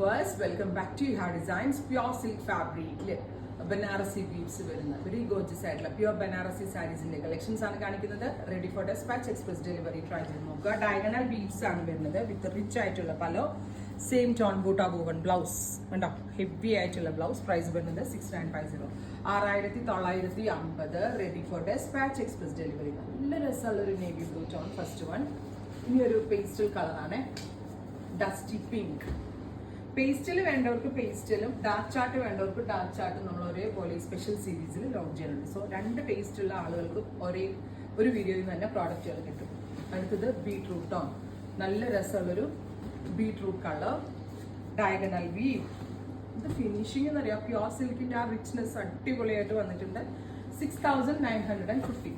Welcome back to Iha Designs. Pure silk fabric Banarasi beads very gorgeous ആയിട്ടുള്ള pure Banarasi sarees ന്റെ collections ആണ് കാണിക്കുന്നത്. Ready for dispatch, express delivery. Try ചെയ്ത് നോക്കുക. Diagonal beads ആണ് വരുന്നത് with rich ആയിട്ടുള്ള പല്ലോ, same tone butta woven blouse. കണ്ടോ, heavy ആയിട്ടുള്ള blouse. Price വരുന്നത് 6950. 6950. Ready for dispatch, express delivery. നല്ല രസമുള്ള ഒരു navy blue tone first one. ഇനി ഒരു pastel color ആണ്. Dusty pink. പേസ്റ്റിൽ വേണ്ടവർക്ക് പേസ്റ്റിലും ഡാർക്ക് ചാർട്ട് വേണ്ടവർക്ക് ഡാർക്ക് ചാർട്ട് നമ്മൾ ഒരേപോലെ സ്പെഷ്യൽ സീരീസിൽ ലോഞ്ച് ചെയ്യുന്നുണ്ട്. സോ രണ്ട് പേസ്റ്റുള്ള ആളുകൾക്ക് ഒരു വീഡിയോയിൽ തന്നെ പ്രോഡക്റ്റുകൾ കിട്ടും. അടുത്തത് ബീട്രൂട്ട് ടോൺ, നല്ല രസമുള്ളൊരു ബീട്രൂട്ട് കളർ, ഡയഗണൽ വീവ്. ഇത് ഫിനിഷിംഗ് എന്നറിയാം, പ്യോർ സിൽക്കിന്റെ ആ റിച്ച്നെസ് അടിപൊളിയായിട്ട് വന്നിട്ടുണ്ട്. 6950.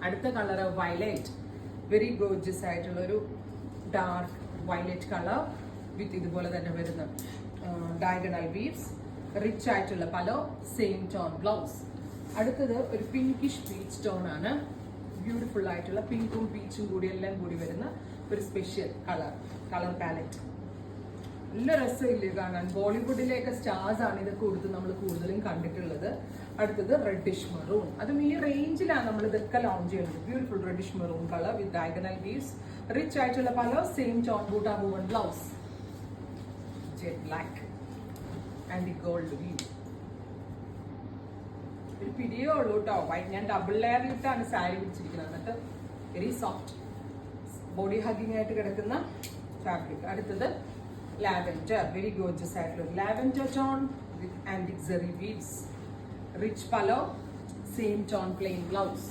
അടുത്ത കളർ വയലറ്റ്, വെരി ഗോർജിയസ് ആയിട്ടുള്ളൊരു ഡാർക്ക് വയലറ്റ് കളർ വിത്ത് ഇതുപോലെ തന്നെ വരുന്ന ഡയഗണൽ വീവ്സ്, റിച്ച് ആയിട്ടുള്ള പലോ, സെയിം ടോൺ ബ്ലൗസ്. അടുത്തത് ഒരു പിങ്കിഷ് പീച്ച് ടോൺ ആണ്, ബ്യൂട്ടിഫുൾ ആയിട്ടുള്ള പിങ്കും പീച്ചും കൂടി എല്ലാം കൂടി വരുന്ന ഒരു സ്പെഷ്യൽ കളർ പാലറ്റ്. നല്ല രസമില്ലേ കാണാൻ. ബോളിവുഡിലേക്ക് സ്റ്റാർസ് ആണ് ഇതൊക്കെ കൊടുത്ത് നമ്മൾ കൂടുതലും കണ്ടിട്ടുള്ളത്. അടുത്തത് റെഡിഷ് മെറൂൺ, അതും ഈ റേഞ്ചിലാണ് നമ്മൾ ഇതൊക്കെ ലോഞ്ച് ചെയ്യുന്നത്. Beautiful reddish maroon colour with diagonal weaves, rich ആയിട്ടുള്ള pallu, same tone butta woven blouse, jet black and the gold weave. ഒരു പിടിയേ ഉള്ളൂ കേട്ടോ. ഞാൻ ഡബിൾ ലെയറിലിട്ടാണ് സാരി പിടിച്ചിരിക്കുന്നത്. എന്നിട്ട് വെരി സോഫ്റ്റ് ബോഡി ഹഗിങ് ആയിട്ട് കിടക്കുന്ന ഫാബ്രിക്. അടുത്തത് ലാവെൻഡർ, വെരി ഗോർജിയസ് ആയിട്ടുള്ള lavender tone with antique zari weaves, rich pallu, same tone plain blouse.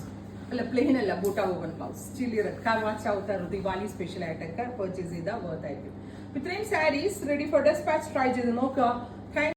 അല്ല, പ്ലെയിൻ അല്ല, butta woven blouse. Chilli red, Karva Chauth, Diwali special ആയിട്ടൊക്കെ പർച്ചേസ് ചെയ്താൽ വർത്ത് ആയിരിക്കും. ഇത്രയും sarees ready for despatch. Try ചെയ്ത് നോക്കുക.